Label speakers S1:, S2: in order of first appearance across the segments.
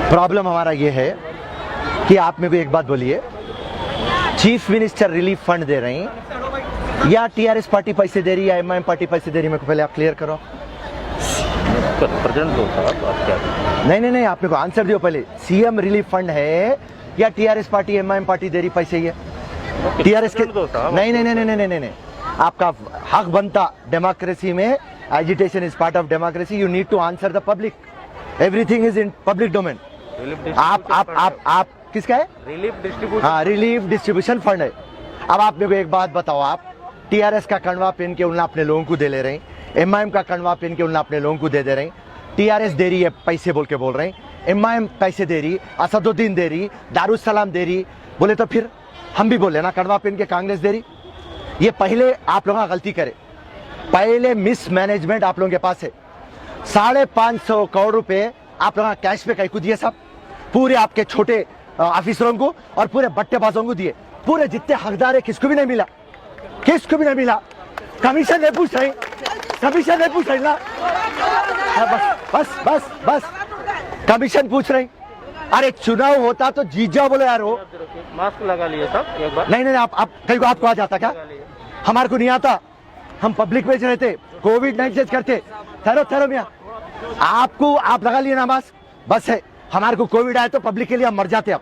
S1: Problem हमारा ये है कि आप मेरे को एक बात बोलिए, चीफ मिनिस्टर रिलीफ फंड दे रहे हैं या टीआरएस पार्टी पैसे दे रही है या एमआईएम पार्टी पैसे दे रही है? मेरे को पहले आप क्लियर करो।
S2: प्रेजेंट दो साहब, आप क्या?
S1: नहीं, आप मेरे को आंसर दियो पहले। सीएम रिलीफ फंड है या टीआरएस पार्टी एमआईएम पार्टी दे रही पैसे? ये टीआरएस के नहीं, आपका हक बनता डेमोक्रेसी में। Agitation is part of democracy. You need to answer the public. Everything is in public domain. आप किसका है?
S2: Relief distribution.
S1: हाँ, रिलीफ डिस्ट्रीब्यूशन फंड है। अब आप मेरे को एक बात बताओ, आप टीआरएस का कंडवा पहन के उन्हें अपने लोगों को दे ले रहे हैं, एमआईएम का कंडवा पहन के उन्हें अपने लोगों को दे रहे हैं। टीआरएस दे रही है पैसे बोल के बोल रहे हैं, एमआईएम पैसे दे रही, असदुद्दीन दे रही, दारुसलाम दे रही, बोले तो फिर हम भी बोले ना कंडवा पहन के कांग्रेस दे रही। ये पहले आप लोग गलती करे, पहले मिसमैनेजमेंट आप लोगों के पास है। 550 करोड़ रुपए आप लोग कैश पे कहीं को दिए साहब, पूरे आपके छोटे ऑफिसरों को और पूरे बट्टेबाजों को दिए। पूरे जितने हकदार है किसको भी नहीं मिला, किसको भी नहीं मिला। कमीशन नहीं पूछ रही, कमीशन नहीं पूछ रही ना, बस कमीशन पूछ रही। अरे चुनाव होता तो जीत जाओ बोले यार। हो
S2: मास्क लगा लिए साहब एक बार।
S1: नहीं, आप कहीं को आपको आ जाता क्या? हमारे को नहीं आता, हम पब्लिक में रहते, कोविड नहीं चेक करते। ठहरो मियाँ, आपको आप लगा लिए ना मास्क, बस है। हमारे को कोविड आया तो पब्लिक के लिए हम मर जाते। अब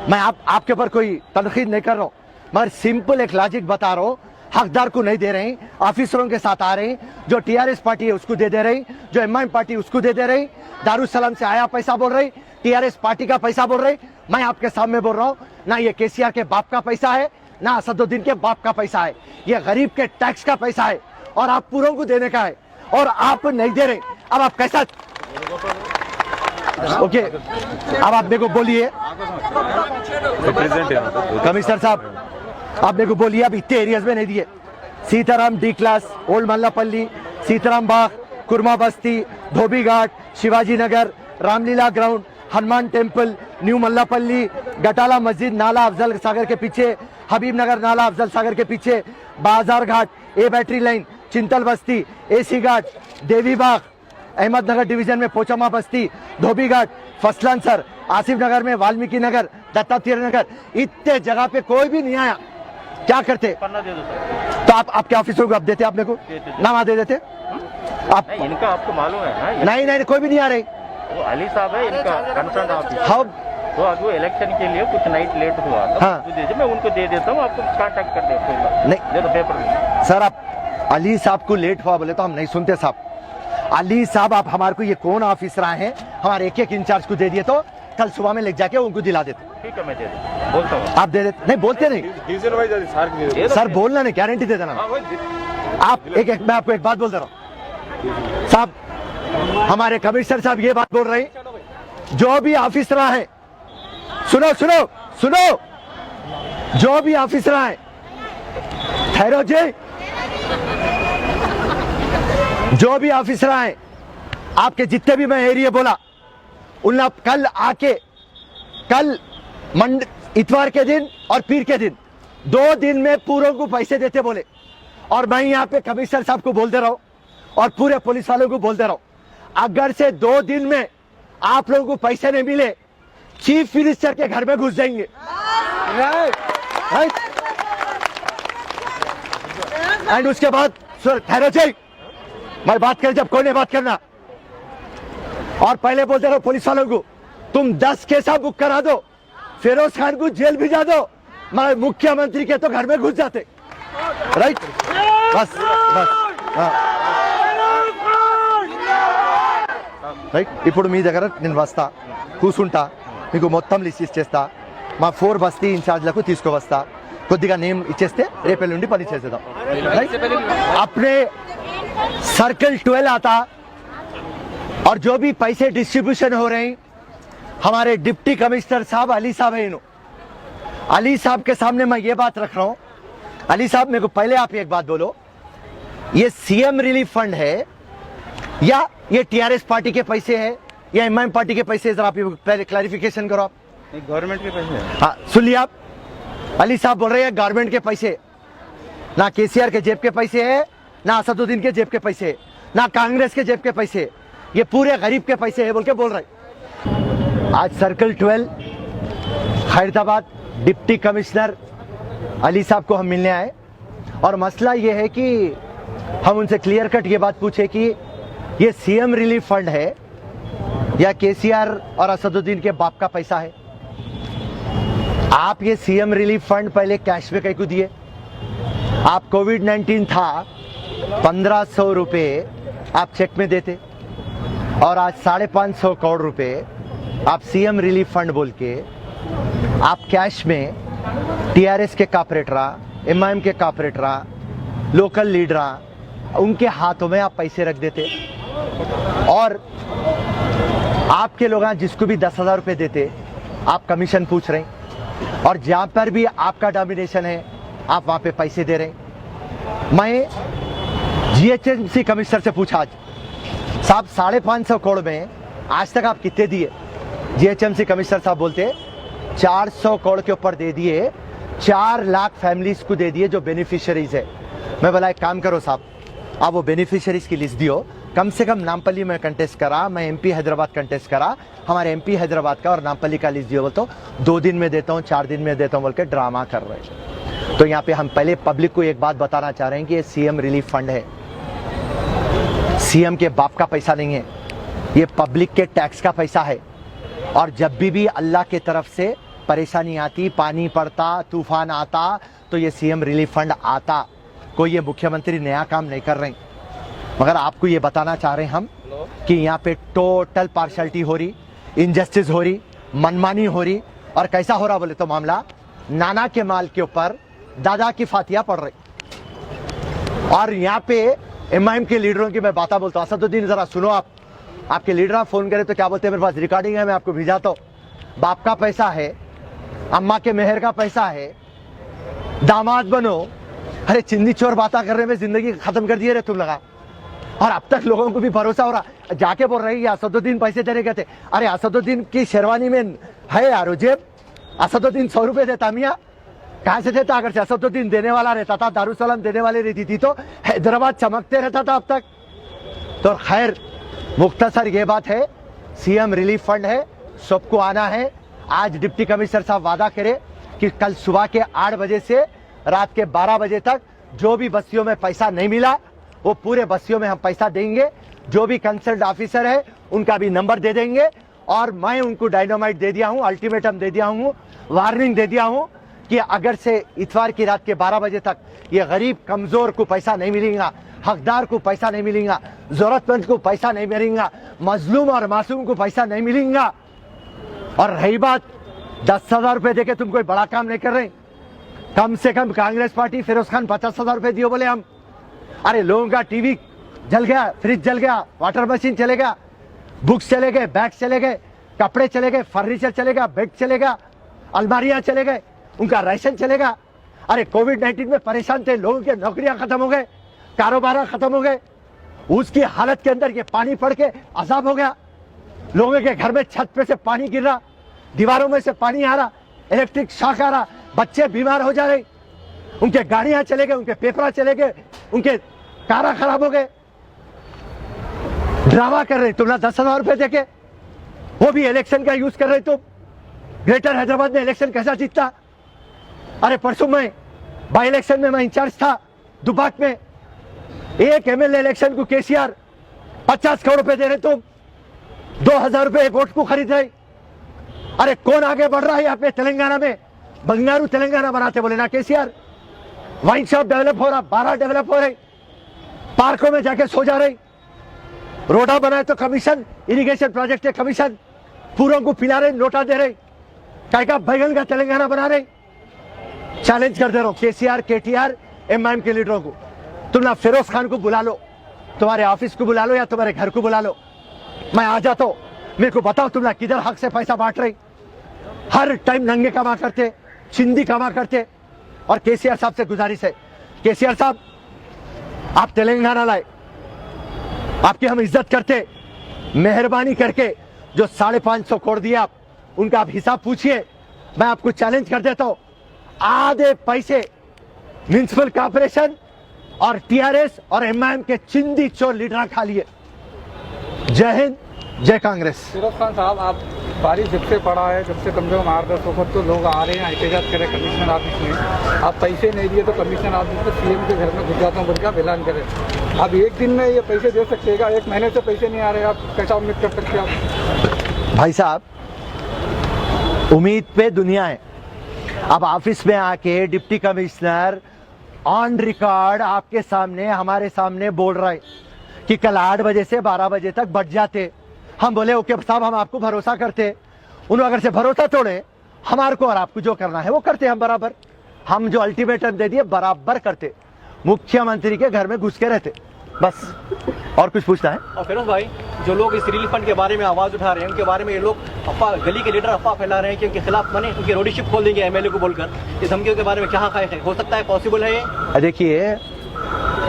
S1: मैं आपके ऊपर कोई तनकीद नहीं कर रहा हूँ, मगर सिंपल एक लॉजिक बता रहा हूँ। हकदार को नहीं दे रहे, ऑफिसरों के साथ आ रहे, जो टीआरएस पार्टी है उसको दे रही, जो एमआईएम पार्टी उसको दे रही। दारुसलाम से आया पैसा बोल रही, टीआरएस पार्टी का पैसा बोल रही। मैं आपके सामने बोल रहा हूँ, ना ये केसीआर के बाप का पैसा है, ना असदुद्दीन के बाप का पैसा है। ये गरीब के टैक्स का पैसा है और आप पूरों को देने का है और आप नहीं दे रहे। अब आप कैसा? ओके, अब आप मेरे को बोलिए कमिश्नर साहब, आप मेरे को बोलिए, अब इतने एरियाज में नहीं दिए। Sitaram D class, old Mallapalli, Sitaram Bagh, Kurma Basti, Dhobi Ghat, Shivaji Nagar, Ramlila ground, Hanuman temple, new Mallapalli, Gatala Masjid, नाला अफजल सागर के पीछे, हबीब नगर नाला अफजल सागर के पीछे, बाजार घाट, ए बैटरी लाइन, चिंतल बस्ती, एसी घाट, देवी बाग, अहमदनगर डिवीजन में पोचमा बस्ती, धोबी घाट, फसलांसर, आसिफ नगर में वाल्मीकि नगर, दत्तात्रेय नगर। इतने जगह पे कोई भी नहीं आया। क्या करते?
S2: पन्ना दे दो सर।
S1: तो आप आपके ऑफिसर को आप देते, आप मेरे को नाम दे देते आप।
S2: नहीं, इनका आपको मालूम है ना?
S1: नहीं, कोई भी नहीं आ रहे।
S2: वो अली साहब है इनका कंसर्न ऑफिसर।
S1: हाँ,
S2: तो आज वो इलेक्शन के लिए कुछ नाइट लेट हुआ था।
S1: हाँ।
S2: तो मैं उनको दे देता हूँ, आपको कांटेक्ट कर देते।
S1: नहीं
S2: दे दो पेपर में।
S1: सर, आप अली साहब को लेट हुआ बोले तो हम नहीं सुनते साहब। अली साहब, आप हमारे को ये कौन ऑफिसर आए हैं, हमारे एक इंचार्ज को दे दिए तो कल सुबह में ले जाके उनको दिला देते।
S2: ठीक है, मैं दे दूँ, बोलता हूँ।
S1: आप दे देते? नहीं, बोलते नहीं सर, बोलना नहीं, गारंटी दे देना। आप मैं आपको एक बात बोल दे रहा हूँ साहब, हमारे कमिश्नर साहब ये बात बोल रहे हैं, जो भी ऑफिसर है, सुनो, जो भी ऑफिसर है, ठहरो जी, जो भी ऑफिसर हैं, आपके जितने भी मैं एरिया बोला, उन कल आके, कल इतवार के दिन और पीर के दिन 2 दिन में पूरों को पैसे देते बोले। और मैं यहाँ पे कमिश्नर साहब को बोल दे रहा हूँ और पूरे पुलिस वालों को बोल दे रहा हूँ, अगर से 2 दिन में आप लोगों को पैसे नहीं मिले, चीफ मिनिस्टर के घर में घुस जाएंगे। एंड उसके बाद सर ठहरो चाहिए, मैं बात कर, जब कोई नहीं बात करना। और पहले बोलते रहो पुलिस वालों को, तुम 10 केसा बुक करा दो, फिरोज खान को जेल भिजा दो, मगर मुख्यमंत्री के तो घर में घुस जाते। राइट, बस రైట్। ఇప్పుడు మీ దగ్గర నేను వస్తా, కూర్చుంటా, మీకు మొత్తం లిస్ట్ ఇచ్చేస్తా, మా 4 బస్తీ ఇన్ఛార్జ్లకు తీసుకువస్తా, కొద్దిగా నేమ్ ఇచ్చేస్తే రేపటి నుండి పని చేసేద్దాం। अपने सर्कल 12 आता और जो भी पैसे डिस्ट्रीब्यूशन हो रहे हैं, हमारे डिप्टी कमिश्नर साहब अली साहब है, अली साहब के सामने मैं ये बात रख रहा हूं। अली साहब, मेरे को पहले आप एक बात बोलो, ये सीएम रिलीफ फंड है या ये टीआरएस पार्टी के पैसे है या एमआईएम पार्टी के पैसे? जरा आप पहले क्लैरिफिकेशन करो। आप
S2: गवर्नमेंट के पैसे हैं।
S1: हाँ, सुन लिया आप, अली साहब बोल रहे हैं गवर्नमेंट के पैसे, ना केसीआर के जेब के पैसे है, ना असदुद्दीन के जेब के पैसे है, ना कांग्रेस के जेब के पैसे, ये पूरे गरीब के पैसे है बोल के बोल रहे। आज circle 12 Khairatabad deputy commissioner Ali साहब को हम मिलने आए और मसला ये है कि हम उनसे क्लियर कट ये बात पूछे कि ये सीएम रिलीफ फंड है या केसीआर और असदुद्दीन के बाप का पैसा है। आप ये सीएम रिलीफ फंड पहले कैश में कहीं को दिए, आप कोविड-19 था 1500 रुपए आप चेक में देते और आज 550 करोड़ रुपए आप सीएम रिलीफ फंड बोल के आप कैश में टीआरएस के कॉर्पोरेटरा, एमआईएम के कॉर्पोरेटरा, लोकल लीडरा उनके हाथों में आप पैसे रख देते और आपके लोग जिसको भी 10,000 रुपये देते आप कमीशन पूछ रहे हैं और जहाँ पर भी आपका डोमिनेशन है आप वहाँ पे पैसे दे रहे हैं। मैं जीएचएमसी कमिश्नर से पूछा आज, साहब 550 करोड़ में आज तक आप कितने दिए? जीएचएमसी कमिश्नर साहब बोलते 400 करोड़ के ऊपर दे दिए, 4 लाख फैमिलीज को दे दिए जो बेनिफिशियरीज है। मैं बोला एक काम करो साहब, आप वो बेनिफिशियरीज की लिस्ट दियो, कम से कम नामपल्ली में कंटेस्ट करा, मैं एमपी हैदराबाद कंटेस्ट करा, हमारे एमपी हैदराबाद का और नामपल्ली का लिस्ट दियो, बोल तो 2 दिन में देता हूँ, 4 दिन में देता हूँ बोल के ड्रामा कर रहे हैं। तो यहाँ पे हम पहले पब्लिक को एक बात बताना चाह रहे हैं कि ये सीएम रिलीफ फंड है, सीएम के बाप का पैसा नहीं है, ये पब्लिक के टैक्स का पैसा है। और जब भी अल्लाह के तरफ से परेशानी आती, पानी पड़ता, तूफान आता तो ये सीएम रिलीफ फंड आता। कोई ये मुख्यमंत्री नया काम नहीं कर रहे, मगर आपको ये बताना चाह रहे हैं हम कि यहाँ पे टोटल पार्शलिटी हो रही, इनजस्टिस हो रही, मनमानी हो रही। और कैसा हो रहा बोले तो मामला नाना के माल के ऊपर दादा की फातिया पड़ रही। और यहाँ पे एमआईएम के लीडरों की मैं बात बोलता हूँ, असदुद्दीन जरा सुनो, आपके लीडर फोन करे तो क्या बोलते हैं, मेरे पास रिकॉर्डिंग है, मैं आपको भेजाता हूँ। बाप का पैसा है, अम्मा के मेहर का पैसा है, दामाद बनो। अरे चिंदी चोर बातें कर रहे में जिंदगी खत्म कर दिए रे तुम लगा। और अब तक लोगों को भी भरोसा हो रहा, जाके बोल रहे हैं असदुद्दीन पैसे देने गए थे। अरे असदुद्दीन की शेरवानी में है यार जेब, असदुद्दीन 100 रुपए देता मियाँ, कहाँ से देता? अगर से असदुद्दीन देने वाला रहता था, दारुसलाम देने वाली रहती थी तो हैदराबाद चमकते रहता था अब तक। तो खैर मुख्तसर ये बात है, सीएम रिलीफ फंड है, सबको आना है। आज डिप्टी कमिश्नर साहब वादा करे कि कल सुबह के 8 बजे से रात के 12 बजे तक जो भी बस्तियों में पैसा नहीं मिला वो पूरे बस्तियों में हम पैसा देंगे। जो भी कंसर्न ऑफिसर है उनका भी नंबर दे देंगे और मैं उनको डायनामाइट दे दिया हूँ, अल्टीमेटम दे दिया हूँ, वार्निंग दे दिया हूँ कि अगर से इतवार की रात के 12 बजे तक ये गरीब कमजोर को पैसा नहीं मिलेगा, हकदार को पैसा नहीं मिलेगा, जरूरतमंद को पैसा नहीं मिलेगा, मजलूम और मासूम को पैसा नहीं मिलेगा। और रही बात 10,000 रुपए देके तुम कोई बड़ा काम नहीं कर रहे, कम से कम कांग्रेस पार्टी फिरोज खान 50,000 रुपए दियो बोले हम। अरे लोगों का टीवी जल गया, फ्रिज जल गया, वाटर मशीन चले गया, बुक्स चले गए, बैग्स चले गए, कपड़े चले गए, फर्नीचर चलेगा, बेड चलेगा, अलमारियां चले गए, उनका राशन चलेगा। अरे कोविड-19 में परेशान थे, लोगों के नौकरियां खत्म हो गए, कारोबार खत्म हो गए, उसकी हालत के अंदर ये पानी पड़ के अजाब हो गया। लोगों के घर में छत पे से पानी गिर रहा, दीवारों में से पानी आ रहा, इलेक्ट्रिक शॉक आ रहा, बच्चे बीमार हो जा रहे, उनके गाड़ियां चले गए, उनके पेपर चले गए, उनके कारा खराब हो गए। ड्रामा कर रहे तुम ना 10,000 रुपए देके, वो भी इलेक्शन का यूज कर रहे तुम। ग्रेटर हैदराबाद में इलेक्शन कैसा जीतता? अरे परसों में बाई इलेक्शन में मैं इंचार्ज था दुबाक में, एक एमएलए इलेक्शन को केसीआर 50 करोड़ रुपए दे रहे तुम, 2,000 रुपए वोट को खरीद रहे। अरे कौन आगे बढ़ रहा है यहाँ पे तेलंगाना में? बंगारू तेलंगाना बनाते बोले ना केसीआर। वाइन शॉप डेवलप हो रहा, बारह डेवलप हो रहे, पार्कों में जाके सो जा रहे, रोडा बनाए तो कमीशन, इरिगेशन प्रोजेक्ट है कमीशन, पूरों को पिला रहे, नोटा दे रहे, काय का बैगन का तेलंगाना बना रहे। चैलेंज कर दे रहा हूं केसीआर, केटीआर, एमआईएम के लीडरों को, तुम ना फिरोज खान को बुला लो, तुम्हारे ऑफिस को बुला लो या तुम्हारे घर को बुला लो, मैं आ जाता हूं, मेरे को बताओ तुम ना किधर हक से पैसा बांट रहे। हर टाइम नंगे कमा करते, चिंदी कमा करते। और केसीआर साहब से गुजारिश है, केसीआर साहब आप तेलंगाना लाए, आपकी हम इज्जत करते, मेहरबानी करके जो 550 करोड़ दिए आप उनका आप हिसाब पूछिए। मैं आपको चैलेंज कर देता हूं, आधे पैसे म्युनिसिपल कॉर्पोरेशन और टीआरएस और एमआईएम के चिंदी चोर लीडर खा लिए। जय हिंद, जय कांग्रेस।
S3: फिरोज खान साहब, आप बारिश जब से पड़ा है, जब से कम से कम 8-10 वक्त तो लोग आ रहे हैं एहतजाज करें कमिश्नर ऑफिस में। आप पैसे नहीं दिए तो कमिश्नर ऑफिस में सीएम के घर में घुस जाता हूँ बोल के आप ऐलान करें। अब एक दिन में ये पैसे दे सकते हैं, 1 महीने से पैसे नहीं आ रहे, आप कैसा उम्मीद कर सकते हैं आप?
S1: भाई साहब, उम्मीद पे दुनिया है। अब ऑफिस में आके डिप्टी कमिश्नर ऑन रिकॉर्ड आपके सामने, हमारे सामने बोल रहा है कि कल 8 बजे से 12 बजे तक बढ़ जाते। हम बोले ओके साहब, हम आपको भरोसा करते। उन्होंने अगर से भरोसा तोड़े, हमारे को और आपको जो करना है वो करते हम बराबर। हम जो अल्टीमेटम दे दिए बराबर करते, मुख्यमंत्री के घर में घुस के रहते बस। और कुछ पूछना है?
S4: और फिरोज भाई, जो लोग इस रिलीफ फंड के बारे में आवाज उठा रहे हैं, उनके बारे में ये लोग अफवाह, गली के लीडर अफवाह फैला रहे हैं कि उनके खिलाफ बने, उनकी रोडीशिप खोल देंगे एमएलए को बोलकर। इस धमकियों के बारे में क्या है, हो सकता है पॉसिबल है ये?
S1: देखिए,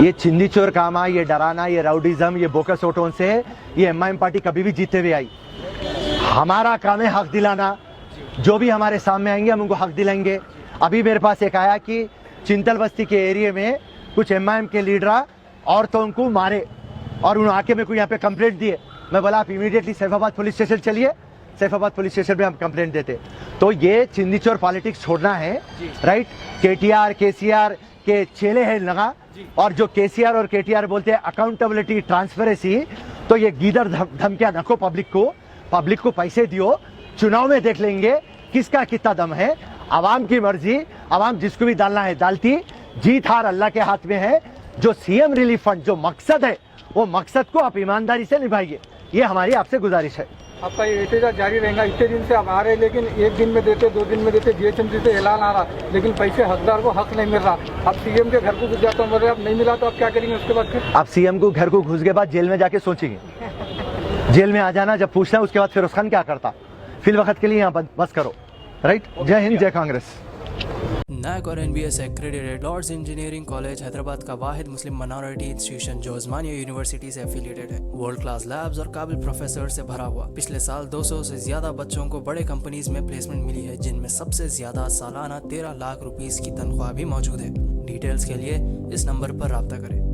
S1: ये चिंदी चोर कामा, ये डराना, ये राउडिज्म, ये बोकस ओटोन से ये एमआईएम पार्टी कभी भी जीते हुए आई। हमारा काम है हक दिलाना। जो भी हमारे सामने आएंगे हम उनको हक दिलाएंगे। अभी मेरे पास एक आया कि चिंतल बस्ती के एरिया में कुछ एमआईएम के लीडर औरतों को मारे और उन्होंने आके मेरे को यहाँ पे कंप्लेंट दिए। मैं बोला आप इमीडिएटली सैफाबाद पुलिस स्टेशन चलिए। सैफाबाद पुलिस स्टेशन में हम कंप्लेंट देते। तो ये चिंदी चोर पॉलिटिक्स छोड़ना है, राइट? केटीआर केसीआर के चेले हैं लगा, और जो केसीआर और केटीआर बोलते हैं अकाउंटेबिलिटी ट्रांसपेरेंसी, तो ये गीदर धमकियां नको पब्लिक को पैसे दियो, चुनाव में देख लेंगे किसका कितना दम है। आवाम की मर्जी, आवाम जिसको भी डालना है डालती, जीत हार अल्लाह के हाथ में है। जो सीएम रिलीफ फंड जो मकसद है, वो मकसद को आप ईमानदारी से निभाइए, ये हमारी आपसे गुजारिश है।
S3: आपका ये एहतजाज जारी रहेगा। इतने दिन से आप आ रहे हैं, लेकिन 1 दिन में देते, 2 दिन में देते, जीएचएमसी से ऐलान आ रहा, लेकिन पैसे हकदार को हक नहीं मिल रहा। आप सीएम के घर को घुस जाता हूँ, बोल रहे आप नहीं मिला तो आप क्या करेंगे उसके बाद? फिर
S1: आप सीएम को घर को घुस के बाद जेल में जाके सोचेंगे। जेल में आ जाना, जब पूछना उसके बाद फिरोज खान क्या करता। फिल वक्त के लिए यहाँ बस करो, राइट? जय हिंद, जय कांग्रेस।
S5: NAC और NBS accredited Lords engineering college Hyderabad का वाहिद मुस्लिम माइनॉरिटी इंस्टीट्यूशन जो उस्मानिया यूनिवर्सिटी से एफिलिएटेड है। वर्ल्ड क्लास लैब्स और काबिल प्रोफेसर से भरा हुआ। पिछले साल 200 से ज्यादा बच्चों को बड़े कंपनीज में प्लेसमेंट मिली है, जिनमें सबसे ज्यादा सालाना 13 लाख रुपीस की तनख्वाह भी मौजूद है। डिटेल्स के लिए इस नंबर पर राब्ता करें।